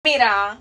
Mira,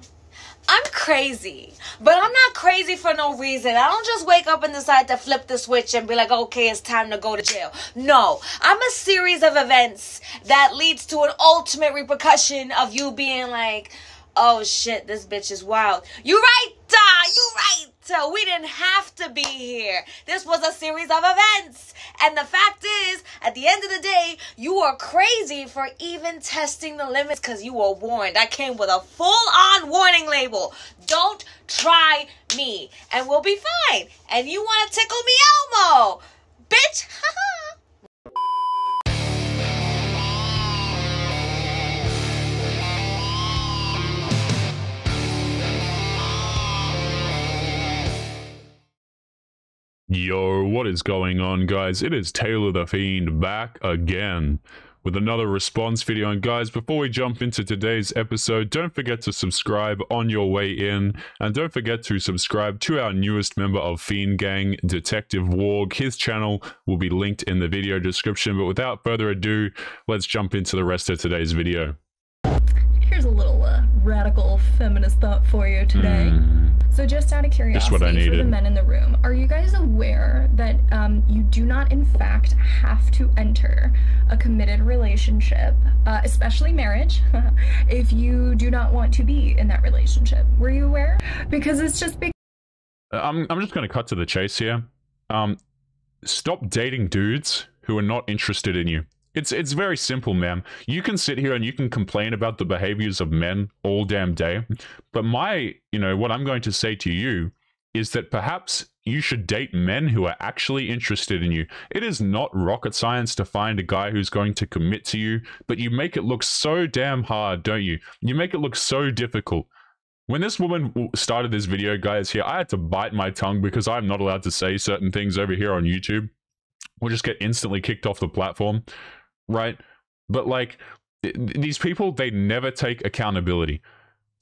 I'm crazy, but I'm not crazy for no reason. I don't just wake up and decide to flip the switch and be like, okay, it's time to go to jail. No, I'm a series of events that leads to an ultimate repercussion of you being like, oh shit, this bitch is wild. You right, you right. We didn't have to be here. This was a series of events. And the fact is, at the end of the day, you are crazy for even testing the limits because you were warned. I came with a full-on warning label. Don't try me and we'll be fine. And you want to tickle me Elmo, bitch? Haha. Yo, what is going on, guys? It is Taylor The Fiend back again with another response video. And guys, before we jump into today's episode, don't forget to subscribe on your way in, and don't forget to subscribe to our newest member of Fiend Gang, Detective Warg. His channel will be linked in the video description. But without further ado, let's jump into the rest of today's video. Here's a little radical feminist thought for you today. So just out of curiosity for the men in the room, are you guys aware that you do not in fact have to enter a committed relationship, especially marriage, if you do not want to be in that relationship? Were you aware? Because it's just big. I'm just going to cut to the chase here. Stop dating dudes who are not interested in you. It's very simple, ma'am. You can sit here and you can complain about the behaviors of men all damn day, but what I'm going to say to you is that perhaps you should date men who are actually interested in you. It is not rocket science to find a guy who's going to commit to you, but you make it look so damn hard, don't you? You make it look so difficult. When this woman started this video, guys, here, I had to bite my tongue because I'm not allowed to say certain things over here on YouTube. We'll just get instantly kicked off the platform. Right? But like, these people, they never take accountability.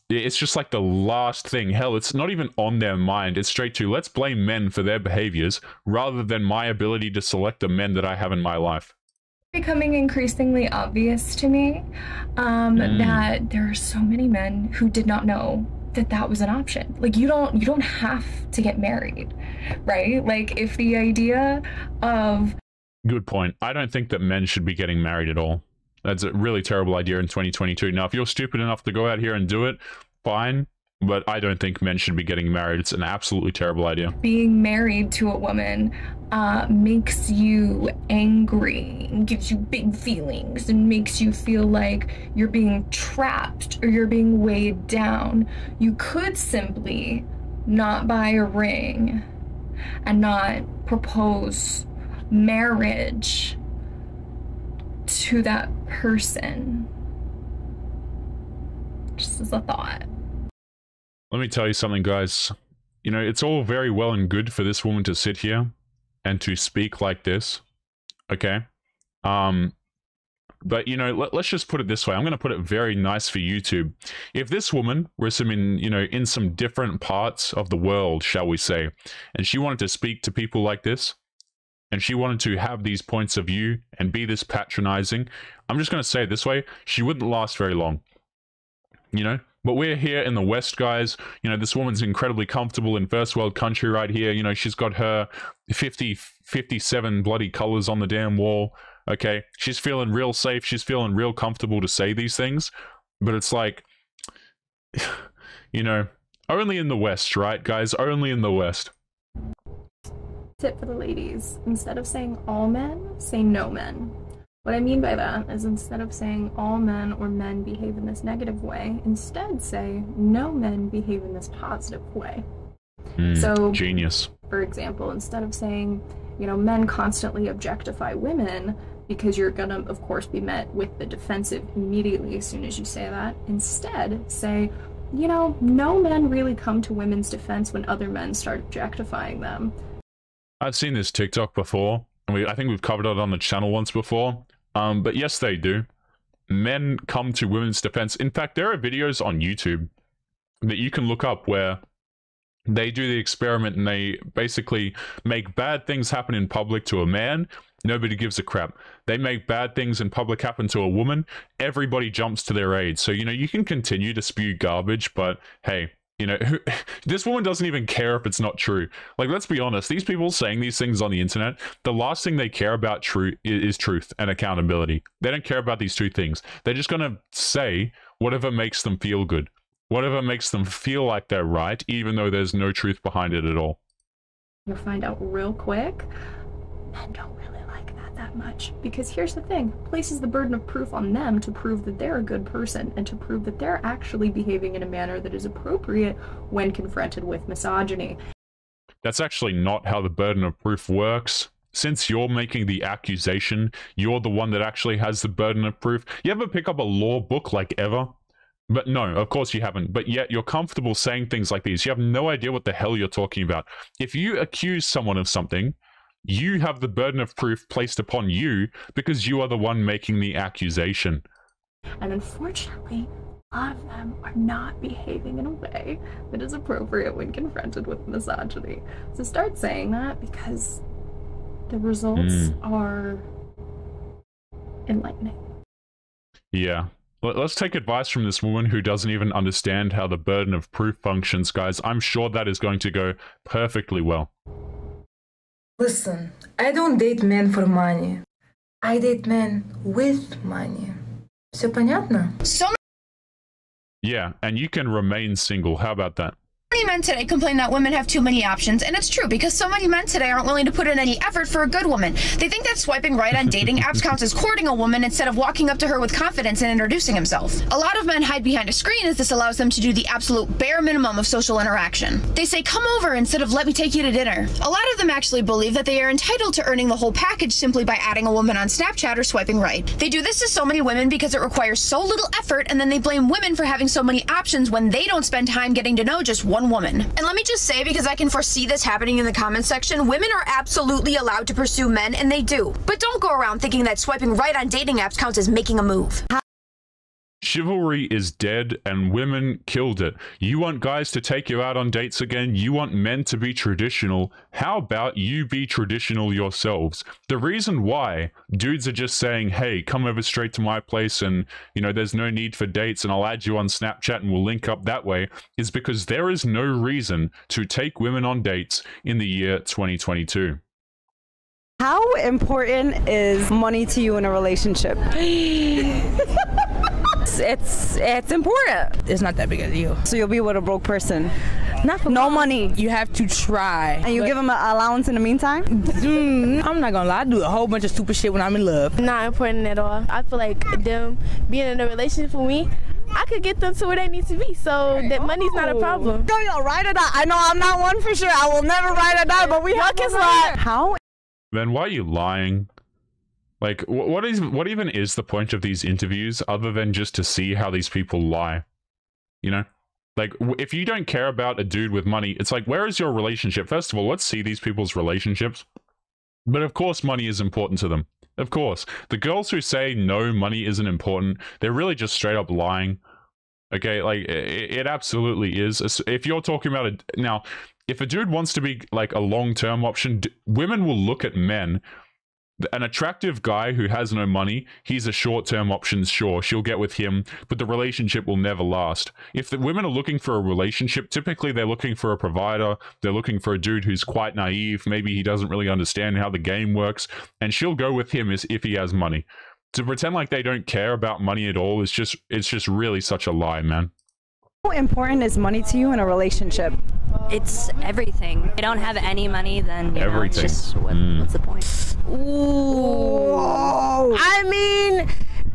It's just like the last thing. Hell, it's not even on their mind. It's straight to, let's blame men for their behaviors rather than my ability to select the men that I have in my life. Becoming increasingly obvious to me that there are so many men who did not know that that was an option. Like, you don't have to get married, right? Like, if the idea of... Good point. I don't think that men should be getting married at all. That's a really terrible idea in 2022. Now, if you're stupid enough to go out here and do it, fine. But I don't think men should be getting married. It's an absolutely terrible idea. Being married to a woman makes you angry and gives you big feelings and makes you feel like you're being trapped or you're being weighed down. You could simply not buy a ring and not propose marriage to that person. Just as a thought. Let me tell you something, guys. You know, it's all very well and good for this woman to sit here and to speak like this, okay? But, you know, let's just put it this way. I'm going to put it very nice for YouTube. If this woman was in some different parts of the world, shall we say, and she wanted to speak to people like this, and she wanted to have these points of view and be this patronizing, I'm just going to say it this way, she wouldn't last very long, you know? But we're here in the West, guys. You know, this woman's incredibly comfortable in first world country right here. You know, she's got her 57 bloody colors on the damn wall, okay? She's feeling real safe. She's feeling real comfortable to say these things. But it's like, you know, only in the West, right, guys? Only in the West. Tip for the ladies, instead of saying all men, say no men. What I mean by that is, instead of saying all men or men behave in this negative way, instead say no men behave in this positive way. So genius. For example, instead of saying, you know, men constantly objectify women, because you're gonna of course be met with the defensive immediately as soon as you say that, instead say, you know, no men really come to women's defense when other men start objectifying them. I've seen this TikTok before, and I think we've covered it on the channel once before. But yes, they do. Men come to women's defense. In fact, there are videos on YouTube that you can look up where They do the experiment and they basically make bad things happen in public to a man. Nobody gives a crap. They make bad things in public happen to a woman. Everybody jumps to their aid. So, you know, you can continue to spew garbage, but hey, you know, this woman doesn't even care if it's not true. Like, let's be honest. These people saying these things on the internet, the last thing they care about is truth and accountability. They don't care about these two things. They're just going to say whatever makes them feel good. Whatever makes them feel like they're right, even though there's no truth behind it at all. You'll find out real quick, men don't really like that much. Because here's the thing, places the burden of proof on them to prove that they're a good person and to prove that they're actually behaving in a manner that is appropriate when confronted with misogyny. That's actually not how the burden of proof works. Since you're making the accusation, you're the one that actually has the burden of proof. You ever pick up a law book like ever? But no, of course you haven't. But yet you're comfortable saying things like these. You have no idea what the hell you're talking about. If you accuse someone of something, you have the burden of proof placed upon you because you are the one making the accusation. And unfortunately, a lot of them are not behaving in a way that is appropriate when confronted with misogyny. So start saying that, because the results are enlightening. Yeah. Let's take advice from this woman who doesn't even understand how the burden of proof functions, guys. I'm sure that is going to go perfectly well. Listen, I don't date men for money. I date men with money. Все понятно? Yeah, and you can remain single. How about that? Many men today complain that women have too many options, and it's true because so many men today aren't willing to put in any effort for a good woman. They think that swiping right on dating apps counts as courting a woman instead of walking up to her with confidence and introducing himself. A lot of men hide behind a screen as this allows them to do the absolute bare minimum of social interaction. They say, "Come over," instead of "let me take you to dinner." A lot of them actually believe that they are entitled to earning the whole package simply by adding a woman on Snapchat or swiping right. They do this to so many women because it requires so little effort, and then they blame women for having so many options when they don't spend time getting to know just one woman. And let me just say, because I can foresee this happening in the comments section, women are absolutely allowed to pursue men, and they do. But don't go around thinking that swiping right on dating apps counts as making a move. Chivalry is dead and women killed it. You want guys to take you out on dates again? You want men to be traditional? How about you be traditional yourselves? The reason why dudes are just saying, hey, come over straight to my place and, you know, there's no need for dates and I'll add you on Snapchat and we'll link up that way, is because there is no reason to take women on dates in the year 2022. How important is money to you in a relationship? It's important. It's not that big a deal. So you'll be with a broke person? Not for no money. You have to try. And you give them an allowance in the meantime? I'm not gonna lie, I do a whole bunch of stupid shit when I'm in love. Not important at all. I feel like them being in a relationship with me, I could get them to where they need to be, so that money's not a problem. Yo, ride or die. I know I'm not one for sure. I will never ride or die, but we have to ride. How? Then why are you lying? Like, what even is the point of these interviews other than just to see how these people lie? You know? Like, if you don't care about a dude with money, it's like, where is your relationship? First of all, let's see these people's relationships. But of course money is important to them. Of course. The girls who say no, money isn't important, they're really just straight up lying. Okay, like, it absolutely is. If you're talking about it now, if a dude wants to be like a long-term option, women will look at men. An attractive guy who has no money, he's a short-term option, sure, she'll get with him, but the relationship will never last. If the women are looking for a relationship, typically they're looking for a provider, they're looking for a dude who's quite naive, maybe he doesn't really understand how the game works, and she'll go with him if he has money. To pretend like they don't care about money at all is just really such a lie, man. How important is money to you in a relationship? It's everything. If you don't have any money, then you know, it's just what's the point? Ooh. I mean,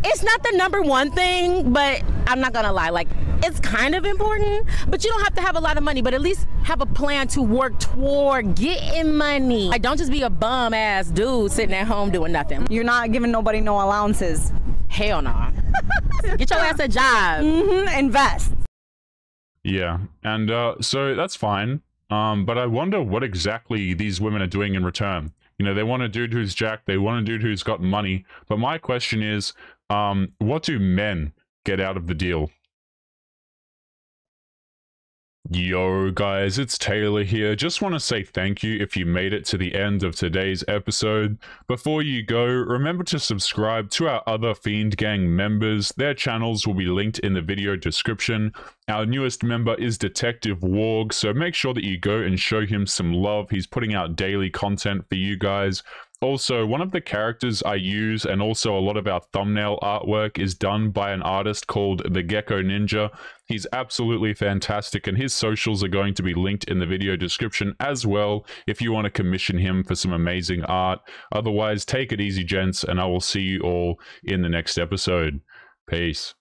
it's not the number one thing, but I'm not gonna lie, like, it's kind of important, but you don't have to have a lot of money, but at least have a plan to work toward getting money. Like, don't just be a bum ass dude sitting at home doing nothing. You're not giving nobody no allowances. Hell no. Get your ass a job. Invest. Yeah, and so that's fine, but I wonder what exactly these women are doing in return. You know, they want a dude who's jacked, they want a dude who's got money, but my question is, what do men get out of the deal? Yo guys, it's Taylor here. Just want to say thank you if you made it to the end of today's episode. Before you go, remember to subscribe to our other Fiend Gang members. Their channels will be linked in the video description. Our newest member is Detective Warg, so make sure that you go and show him some love. He's putting out daily content for you guys. Also, one of the characters I use and also a lot of our thumbnail artwork is done by an artist called The Gecko Ninja. He's absolutely fantastic, and his socials are going to be linked in the video description as well if you want to commission him for some amazing art. Otherwise, take it easy, gents, and I will see you all in the next episode. Peace.